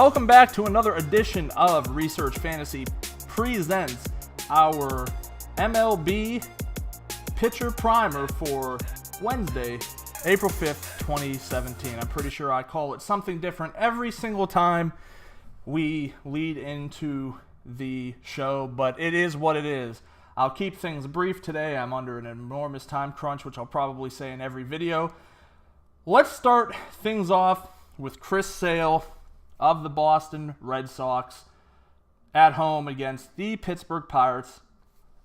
Welcome back to another edition of Research Fantasy presents our MLB Pitcher Primer for Wednesday, April 5th, 2017. I'm pretty sure I call it something different every single time we lead into the show, but it is what it is. I'll keep things brief today. I'm under an enormous time crunch, which I'll probably say in every video. Let's start things off with Chris Sale of the Boston Red Sox at home against the Pittsburgh Pirates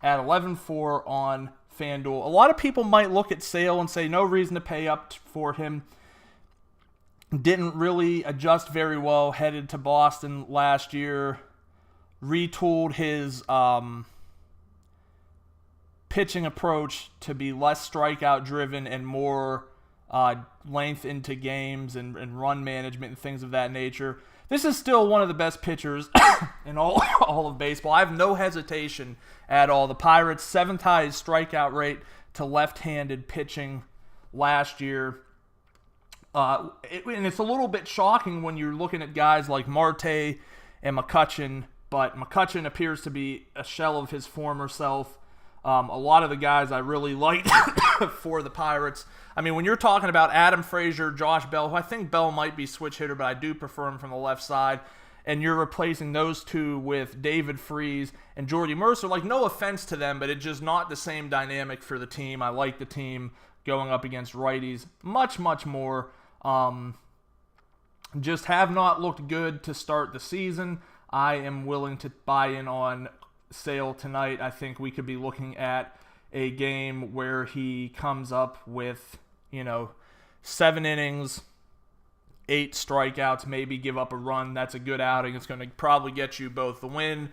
at 11-4 on FanDuel. A lot of people might look at Sale and say no reason to pay up for him. Didn't really adjust very well, headed to Boston last year. Retooled his pitching approach to be less strikeout driven and more length into games and run management and things of that nature. This is still one of the best pitchers in all of baseball. I have no hesitation at all. The Pirates' 7th highest strikeout rate to left-handed pitching last year. And it's a little bit shocking when you're looking at guys like Marte and McCutchen, but McCutchen appears to be a shell of his former self. A lot of the guys I really liked for the Pirates. I mean, when you're talking about Adam Frazier, Josh Bell, who I think Bell might be switch hitter, but I do prefer him from the left side, and you're replacing those two with David Freese and Jordy Mercer, like, no offense to them, but it's just not the same dynamic for the team. I like the team going up against righties much, much more. Just have not looked good to start the season. I am willing to buy in on Sale tonight. I think we could be looking at a game where he comes up with, 7 innings, 8 strikeouts, maybe give up a run. That's a good outing. It's going to probably get you both the win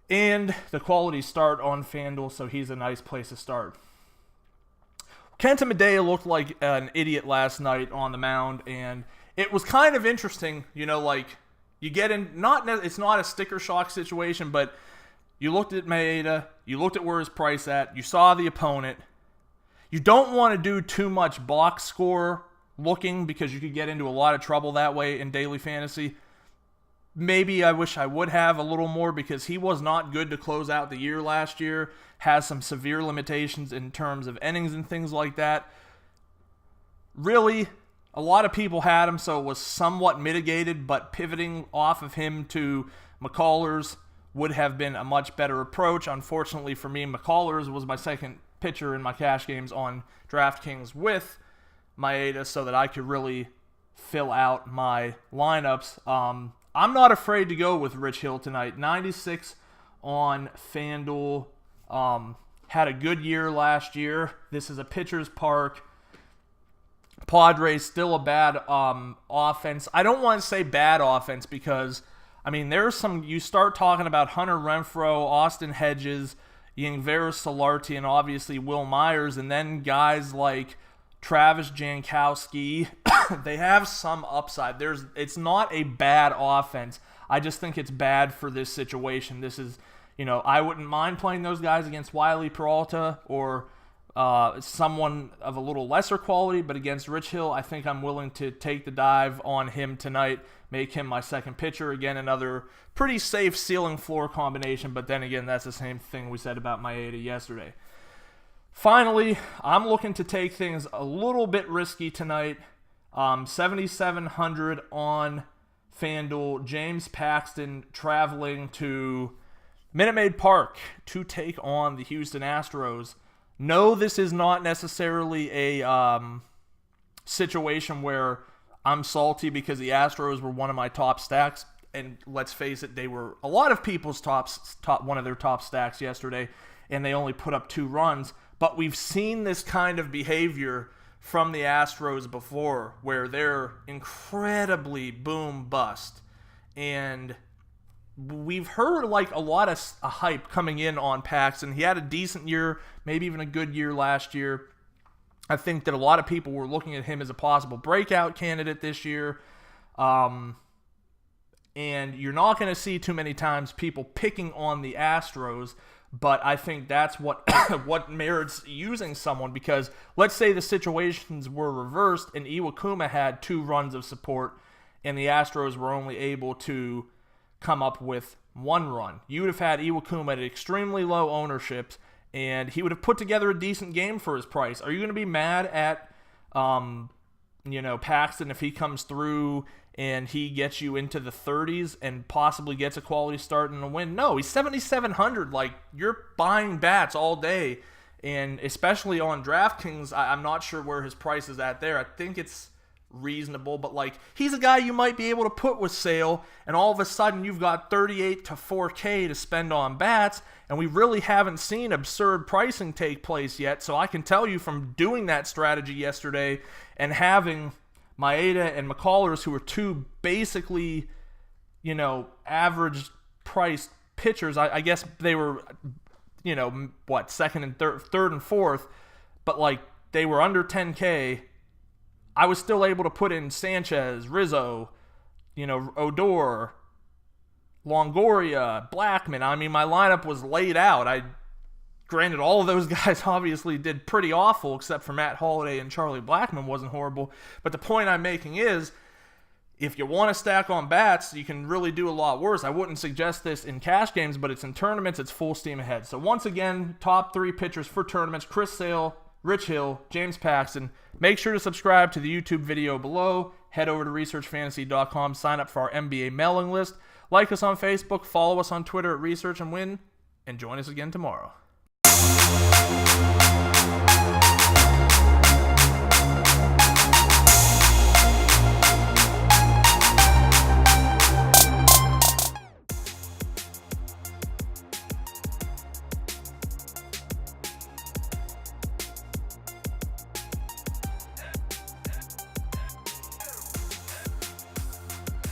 and the quality start on FanDuel, so he's a nice place to start. Kenta Medea looked like an idiot last night on the mound, and it was kind of interesting, you get in, it's not a sticker shock situation, but you looked at Maeda, you looked at where his price at, you saw the opponent. You don't want to do too much box score looking because you could get into a lot of trouble that way in daily fantasy. Maybe I wish I would have a little more because he was not good to close out the year last year. Has some severe limitations in terms of innings and things like that. Really, a lot of people had him, so it was somewhat mitigated, but pivoting off of him to McCullers would have been a much better approach. Unfortunately for me, McCullers was my second pitcher in my cash games on DraftKings with Maeda so that I could really fill out my lineups. I'm not afraid to go with Rich Hill tonight. 96 on FanDuel. Had a good year last year. This is a pitcher's park. Padres still a bad offense. I don't want to say bad offense because there's some, you start talking about Hunter Renfroe, Austin Hedges, Yngvar Solarte, and obviously Will Myers, and then guys like Travis Jankowski, they have some upside. It's not a bad offense. I just think it's bad for this situation. This is, I wouldn't mind playing those guys against Wiley Peralta or someone of a little lesser quality, but against Rich Hill, I think I'm willing to take the dive on him tonight, make him my second pitcher. Again, another pretty safe ceiling floor combination, but then again, that's the same thing we said about Maeda yesterday. Finally, I'm looking to take things a little bit risky tonight. 7,700 on FanDuel. James Paxton traveling to Minute Maid Park to take on the Houston Astros. No, this is not necessarily a situation where I'm salty because the Astros were one of my top stacks. And let's face it, they were a lot of people's one of their top stacks yesterday, and they only put up 2 runs. But we've seen this kind of behavior from the Astros before, where they're incredibly boom bust. And we've heard a lot of hype coming in on Paxton. He had a decent year, maybe even a good year last year. I think that a lot of people were looking at him as a possible breakout candidate this year. And you're not going to see too many times people picking on the Astros, but I think that's what what merits using someone, because let's say the situations were reversed and Iwakuma had 2 runs of support and the Astros were only able to come up with 1 run. You would have had Iwakuma at extremely low ownership, and he would have put together a decent game for his price. Are you going to be mad at Paxton if he comes through and he gets you into the 30s and possibly gets a quality start and a win? No, he's 7,700. Like, you're buying bats all day, and especially on DraftKings, I'm not sure where his price is at there. I think it's reasonable, but like, he's a guy you might be able to put with Sale, and all of a sudden you've got 38 to 4K to spend on bats, and we really haven't seen absurd pricing take place yet. So I can tell you from doing that strategy yesterday and having Maeda and McCullers, who are two basically, average priced pitchers. I guess they were, second and third and fourth, but like, they were under 10K. I was still able to put in Sanchez, Rizzo, Odor, Longoria, Blackman. I mean, my lineup was laid out. Granted, all of those guys obviously did pretty awful, except for Matt Holliday and Charlie Blackman wasn't horrible. But the point I'm making is, if you want to stack on bats, you can really do a lot worse. I wouldn't suggest this in cash games, but it's in tournaments, it's full steam ahead. So once again, top 3 pitchers for tournaments: Chris Sale, Rich Hill, James Paxton. Make sure to subscribe to the YouTube video below. Head over to researchfantasy.com, sign up for our NBA mailing list. Like us on Facebook, follow us on Twitter at Research and Win, and join us again tomorrow.